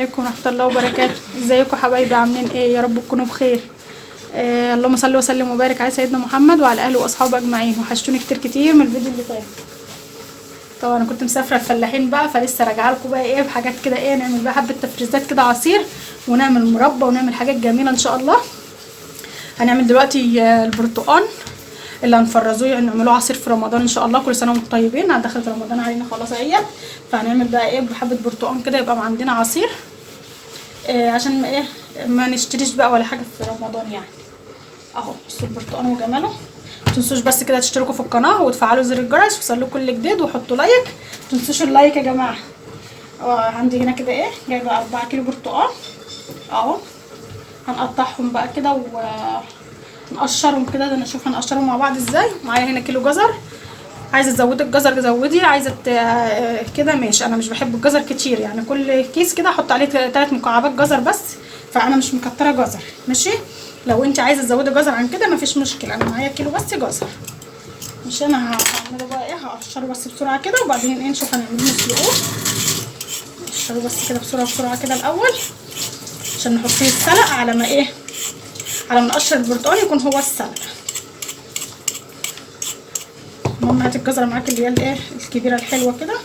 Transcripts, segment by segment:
عليكم ورحمة الله وبركاته. ازيكم حبايبي؟ عاملين ايه؟ يا رب تكونوا بخير. اللهم صل وسلم وبارك على سيدنا محمد وعلى اهله واصحابه اجمعين. وحشتوني كتير من الفيديو اللي فات. طبعا انا كنت مسافره الفلاحين بقى، فلسه راجعه لكم بقى ايه بحاجات كده، ايه نعمل بقى حبه تفريزات كده، عصير ونعمل مربى ونعمل حاجات جميله ان شاء الله. هنعمل دلوقتي البرتقال اللي هنفرزوه، يعني نعملوه عصير في رمضان ان شاء الله. كل سنه وانتم طيبين، هندخل رمضان علينا خلاص اهي. فهنعمل بقى ايه بحبه برتقال كده يبقى عندنا عصير، عشان ما ايه ما نشتريش بقى ولا حاجه في رمضان يعني. اهو بصوا البرتقال وجماله. متنسوش بس كده تشتركوا في القناه وتفعلوا زر الجرس ويوصلكوا كل جديد وحطوا لايك. متنسوش اللايك يا جماعه. عندي هنا كده ايه جايبه 4 كيلو برتقال اهو. هنقطعهم بقى كده ونقشرهم كده، نشوف هنقشرهم مع بعض ازاي. معايا هنا كيلو جزر، عايزه تزودي الجزر زودي، عايزه كده ماشي. انا مش بحب الجزر كتير، يعني كل كيس كده احط عليه 3 مكعبات جزر بس، فانا مش مكتره جزر ماشي. لو انت عايزه تزودي جزر عن كده مفيش مشكله، انا معايا كيلو بس جزر مش. انا هعمله بقى ايه، هقشره بس بسرعه كده وبعدين ايه نشوف هنعمله نسلقوه. نقشره بس كده بسرعه كده الاول عشان نحط فيه السلق، على ما ايه على ما نقشر البرتقال يكون هو السلق. المهم هاتي الجزره معاكي اللي هي الايه الكبيره الحلوه كده.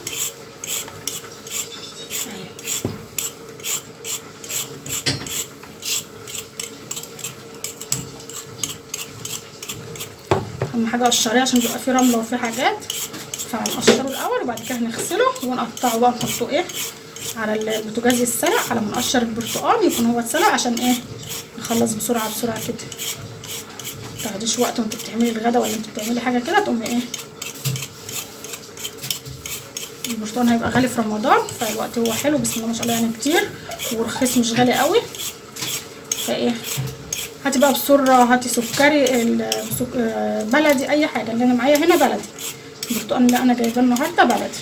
اهم حاجه قشريه عشان بيبقى فيه رمله وفيه حاجات، فهنقشره الاول وبعد كده هنغسله ونقطعه بقى نحطه ايه على البوتاجاز السلق، على ما نقشر البرتقال يكون هو اتسلق عشان ايه نخلص بسرعه كده. متاخديش وقت وانت بتعملي الغدا ولا انت بتعملي حاجه كده تقومي ايه. البرتقال هيبقى غالي في رمضان، فالوقت هو حلو بسم الله ما شاء الله يعني كتير ورخيص مش غالي قوي. فايه هاتي بقى بسرعه، هاتي سكري بلدي اي حاجه. اللي انا معايا هنا بلدي، البرتقال اللي انا جايباه النهارده بلدي.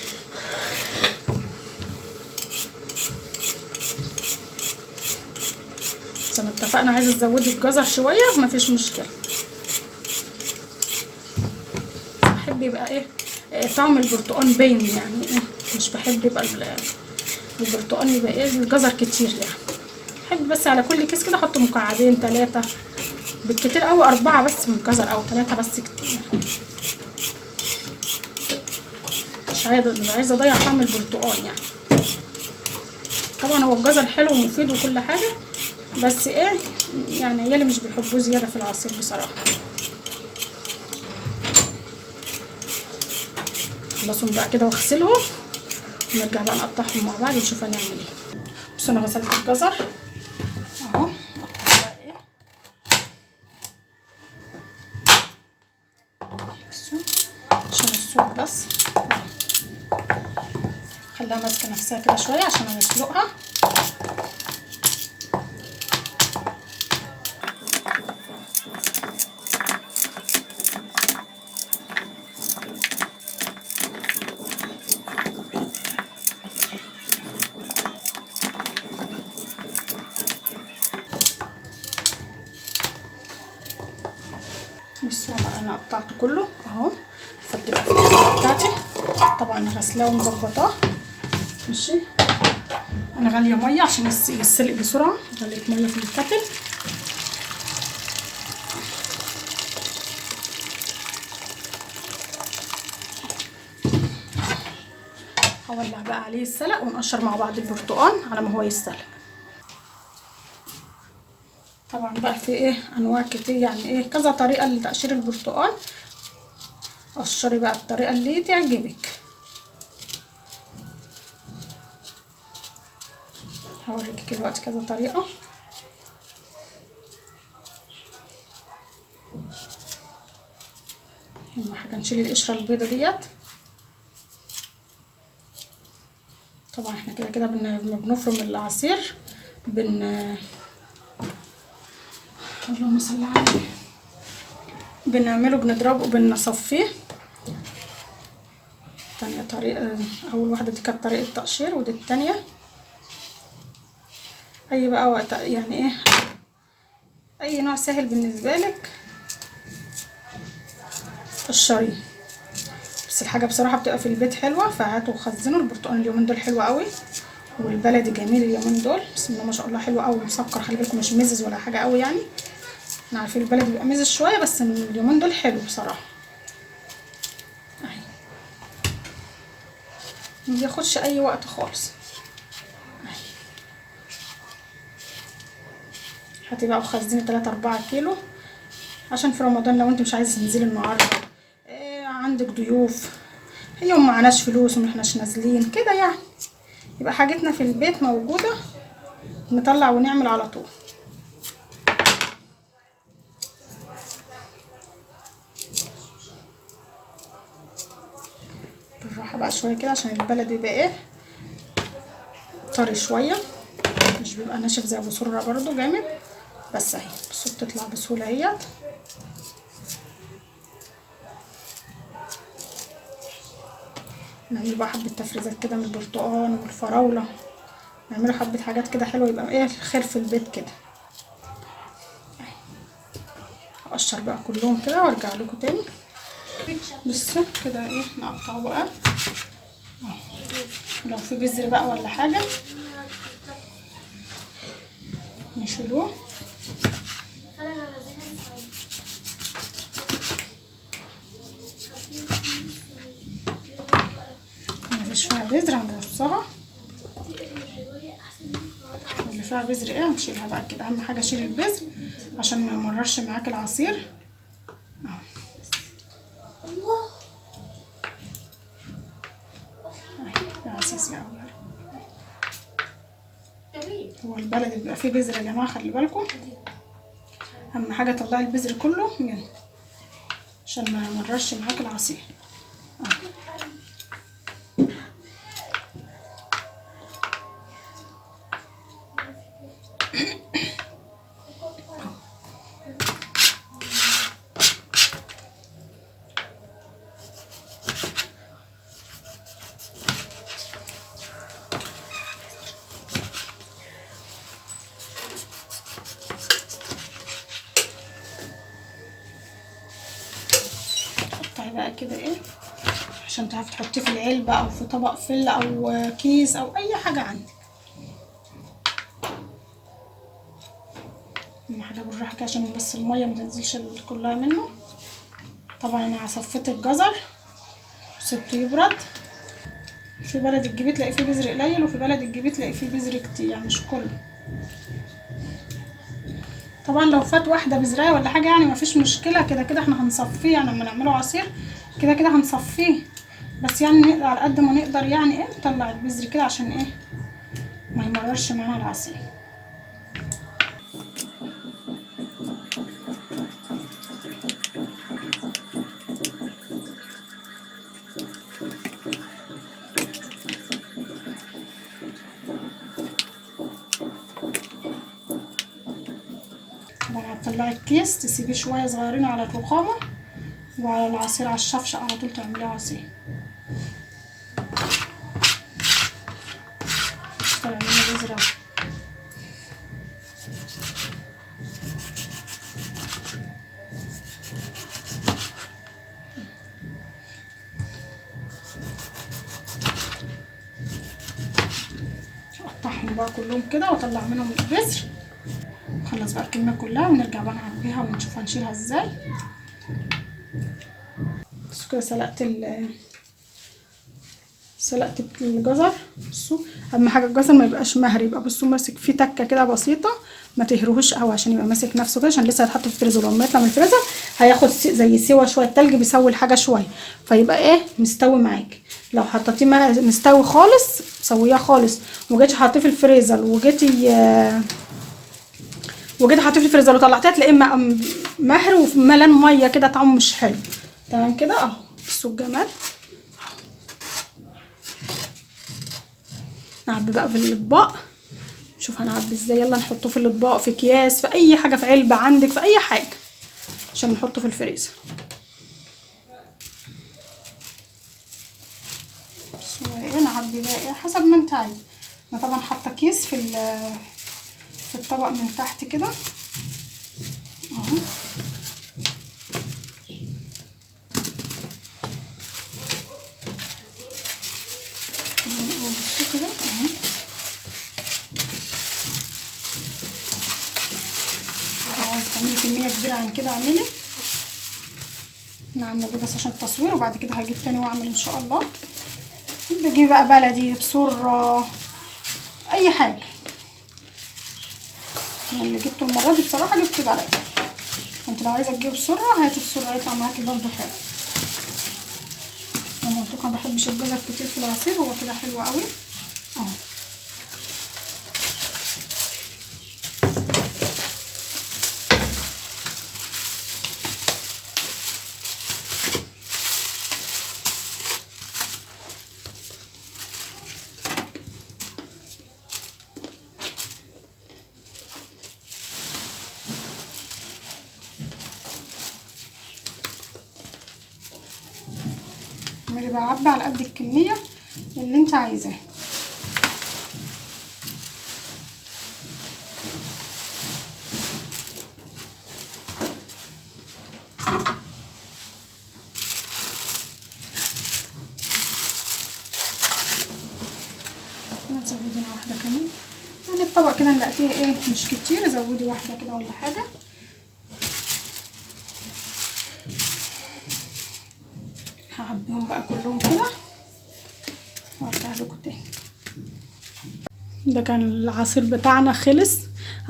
زي ما اتفقنا عايزه تزودي الجزر شويه مفيش مشكله. بحب يبقى ايه طعم البرتقال باين يعني ايه، مش بحب يبقى البرتقال يبقى ايه الجزر كتير يعني. بحب بس على كل كيس كده احط مكعبين 3 بالكتير قوي، 4 بس من الجزر او 3 بس كتير. مش عايزه اضيع طعم البرتقال يعني. طبعا هو الجزر حلو ومفيد وكل حاجه، بس ايه يعني عيالي مش بيحبوه زياده في العصير بصراحه. خلصهم بقى كده واغسلهم ونرجع بقى نقطعهم مع بعض ونشوف هنعمل ايه. بصوا انا غسلت الجزر اهو، نقطع بقى ايه عشان الصوت بس. خليها ماسكه نفسها كده شويه عشان هنسلقها. بصوا انا قطعته كله اهو، فضيت الفرخه بتاعتي طبعا غسلاه ومظبطاه ماشي. انا غاليه ميه عشان يتسلق بسرعه، غليت ميه في الكتل. هولع بقى عليه السلق ونقشر مع بعض البرتقال على ما هو يتسلق. طبعا بقى في ايه انواع كتير يعني ايه كذا طريقه لتقشير البرتقال. قشري بقى الطريقه اللي تعجبك. هوريكي دلوقتي كذا طريقه. اهم حاجه نشيل القشره البيضه ديت. طبعا احنا كده بنفرم العصير اللهم صل على النبي بنعمله بنضربه بنصفيه. تانية طريقة، اول واحدة دي كانت طريقة تقشير ودي التانية. اي بقى وقت يعني ايه اي نوع سهل بالنسبة لك قشريه. بس الحاجة بصراحة بتبقى في البيت حلوة، فهاتوا وخزنوا البرتقال اليومين دول حلوة قوي والبلدي جميل اليومين دول، بسم الله ما شاء الله، حلو قوي مسكر، خلي بالكم مش مزز ولا حاجه قوي يعني. احنا عارفين البلدي بيبقى مزز شويه، بس اليومين دول حلو بصراحه. اهي ما بياخدش اي وقت خالص. هاتي بقى وخزني 3-4 كيلو عشان في رمضان لو انت مش عايزه تنزلي النهارده، عندك ضيوف، يوم معناش فلوس ومحناش نازلين كده يعني، يبقى حاجتنا في البيت موجوده، نطلع ونعمل على طول. بالراحه بقى شويه كده عشان البلد بيبقى ايه طري شويه، مش بيبقى ناشف زي ابو سره برضو جامد. بس اهي بصوا بتطلع بسهوله اهيت. نعمل بقى حبه تفريزات كده من البرتقال والفراوله، نعملوا حبه حاجات كده حلوه، يبقى ايه الخير في البيت كده. هقشر بقى كلهم كده وارجع لكم تاني. بصوا كده ايه نقطعه بقى، لو في بذر بقى ولا حاجه نشيلوه. مفيش فيها بذر هنرصها، اللي فيها بذر ايه هنشيلها بقى كده. اهم حاجه شيل البذر عشان ما يمررش معاك العصير. عسيس يا هو البلد بيبقى فيه بذر يا جماعه، خلي بالكم. اهم حاجه طلعي البذر كله منه عشان ما يمررش معاك العصير. قطعي بقى كده ايه عشان تعرفي تحطيه في العلبه او في طبق فل او كيس او اي حاجه عندك. اهم حاجه بالراحه كده عشان بس الميه ما تنزلش كلها منه. طبعا انا صفيت الجزر وسبته يبرد. في بلد تجيبيه تلاقي فيه بذر قليل، وفي بلد تجيبيه تلاقي فيه بذر كتير، يعني مش كله. طبعا لو فات واحده بذرايه ولا حاجه يعني مفيش مشكله، كده كده احنا هنصفيه يعني لما نعمله عصير، كده كده هنصفيه. بس يعني نقدر على قد ما نقدر يعني ايه نطلع البذر كده عشان ايه ما يمررش معانا العصير. طبعا هتطلعي الكيس تسيبيه شويه صغيرين على الرخامه، وعلى العصير على الشفشق على طول تعمليه عصير. طلع منه بذره. اقطعهم بقى كلهم كده واطلع منهم البذر، نخلص بقى الكميه كلها ونرجع بقى نعبيها ونشوف هنشيلها ازاي. بصوا كده سلقت الجزر. بصوا اهم حاجه الجزر ما يبقاش مهري، يبقى بصوا ماسك فيه تكه كده بسيطه، ما تهروهوش قوي عشان يبقى ماسك نفسه كده، عشان لسه هيتحط في الفريزر. لما يطلع من الفريزر هياخد زي سوا شويه، التلج بيسوي الحاجه شويه فيبقى ايه مستوي معاكي. لو حطيتيه مستوي خالص سويه خالص وجيتي حطيه في الفريزر وجيتي حطيه في الفريزر وطلعتيه تلاقيه مهري وملان ميه كده، طعمه مش حلو. تمام كده اهو. بصوا الجمال. نعبي بقى في الاطباق، شوف هنعبي ازاي. يلا نحطه في الاطباق، في اكياس، في اي حاجه، في علبه عندك، في اي حاجه عشان نحطه في الفريزر. ايه نعبي بقى ايه حسب ما انت عايز. انا طبعا حاطه كيس في الطبق من تحت كده اهو. كده اهو. اعملي كميه كبيره عن كده، اعملي. انا عامله دي بس عشان التصوير، وبعد كده هجيب تاني واعمل ان شاء الله. بجيب بقى بلدي، بسره، اي حاجه. اللي جبته المره دي بصراحه جبت بلدي. انت لو عايزه تجيبي بسره هاتي بسره، هيطلع معاكي برضه حلو. انا قلت لكم ما بحبش الجزر كتير في العصير، هو كده حلو قوي اهو. اعملي بقى عبي على قد الكميه اللي انت عايزاها. زودي واحده كمان، يعني الطبق كده نلاقيه ايه مش كتير، زودي واحده كده ولا حاجه. هعبيهم بقى كلهم كده وارجع لكم تاني. ده كان العصير بتاعنا خلص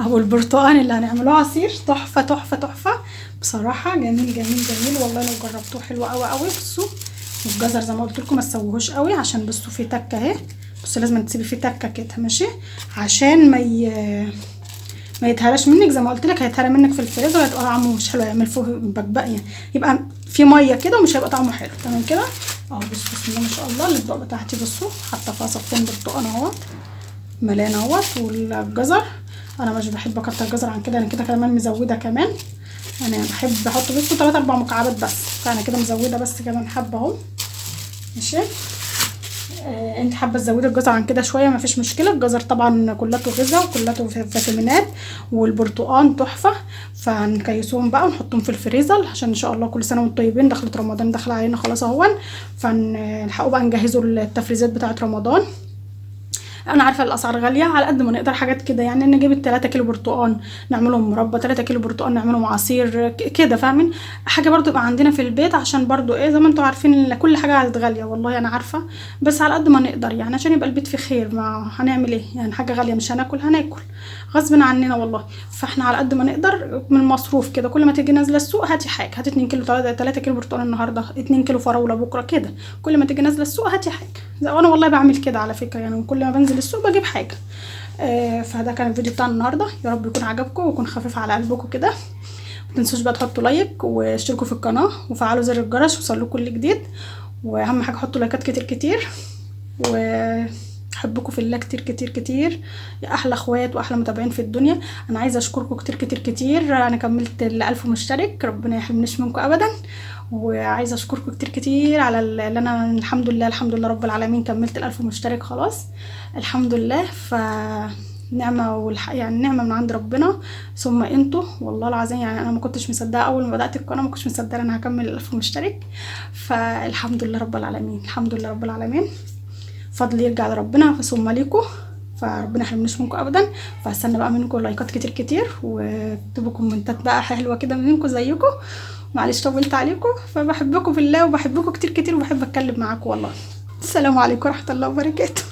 اهو. البرتقال اللي هنعمله عصير تحفه تحفه تحفه بصراحه، جميل جميل جميل والله. لو جربتوه حلو قوي قوي. بصوا والجزر زي ما قلت لكم ما تسووهوش قوي، عشان بصوا فيه تكه اهي. بصوا لازم تسيبي فيه تكه كده ماشي، عشان ما يتهراش منك. زي ما قلت لك هيتهرى منك في الفريزر وهيبقى طعمه مش حلو، هيعمل فوق بقبق يعني، يبقى في ميه كده ومش هيبقى طعمه حلو. تمام كده اهو. بصوا بسم الله ما شاء الله. الاطباق بتاعتي بصوا حاطه فيها صفين برتقال اهوت مليان اهوت. والجزر انا مش بحب اكتر جزر عن كده، انا كده كمان مزوده كمان. انا بحب احط بصوا 3 4 مكعبات بس، فانا كده مزوده بس كمان حبه اهو ماشي. انت حابه تزودي الجزر عن كده شويه مفيش مشكله. الجزر طبعا كلته غذاء وكلته فيتامينات، والبرتقال تحفه. فنكيسوهم بقى ونحطهم في الفريزر عشان ان شاء الله كل سنه وانتم طيبين. دخلت رمضان داخله علينا خلاص اهون، فنلحقوا بقى نجهزوا التفريزات بتاعه رمضان. انا عارفه الاسعار غاليه، على قد ما نقدر حاجات كده يعني. نجيب 3 كيلو برتقال نعملهم مربى، 3 كيلو برتقال نعملهم عصير كده فاهمين. حاجه برضو يبقى عندنا في البيت، عشان برضو ايه زي ما انتم عارفين ان كل حاجه عادت غاليه والله انا عارفه، بس على قد ما نقدر يعني عشان يبقى البيت فيه خير. ما هنعمل ايه يعني، حاجه غاليه مش هناكل غصب عننا والله. فاحنا على قد ما نقدر من المصروف كده، كل ما تيجي نازله السوق هاتي حاجه، هاتي 2 كيلو 3 كيلو برتقال النهارده، 2 كيلو فراوله بكره كده. كل ما تيجي نازله السوق هاتي حاجه. وانا والله بعمل كده على فكره يعني، كل ما بنزل السوق بجيب حاجه. فده كان الفيديو بتاعنا النهارده، يا رب يكون عجبكم ويكون خفيف على قلبكم كده. متنسوش بقى تحطوا لايك واشتركوا في القناه وفعلوا زر الجرس وصلوا كل جديد. واهم حاجه حطوا لايكات كتير كتير، وحبكم في الله كتير كتير كتير يا احلى اخوات واحلى متابعين في الدنيا. انا عايزه اشكركم كتير كتير كتير. انا كملت 1000 مشترك، ربنا يحرمنيش منكم ابدا. وعايزه اشكركم كتير كتير على اللي انا الحمد لله رب العالمين كملت 1000 مشترك خلاص الحمد لله. نعمه يعني نعمه من عند ربنا ثم انتوا والله العظيم. يعني انا ما كنتش مصدقه اول ما بدات القناه، ما كنتش مصدقه انا هكمل 1000 مشترك. فالحمد لله رب العالمين، الحمد لله رب العالمين. فضل يرجع لربنا ثم ليكم، فربنا يحرمنيش منكم ابدا. فاستنى بقى منكم لايكات كتير كتير، واكتبوا كومنتات بقى حلوه كده منكم زيكم. معلش طولت عليكم، فبحبكم في الله وبحبكم كتير كتير وبحب اتكلم معاكم والله. السلام عليكم ورحمه الله وبركاته.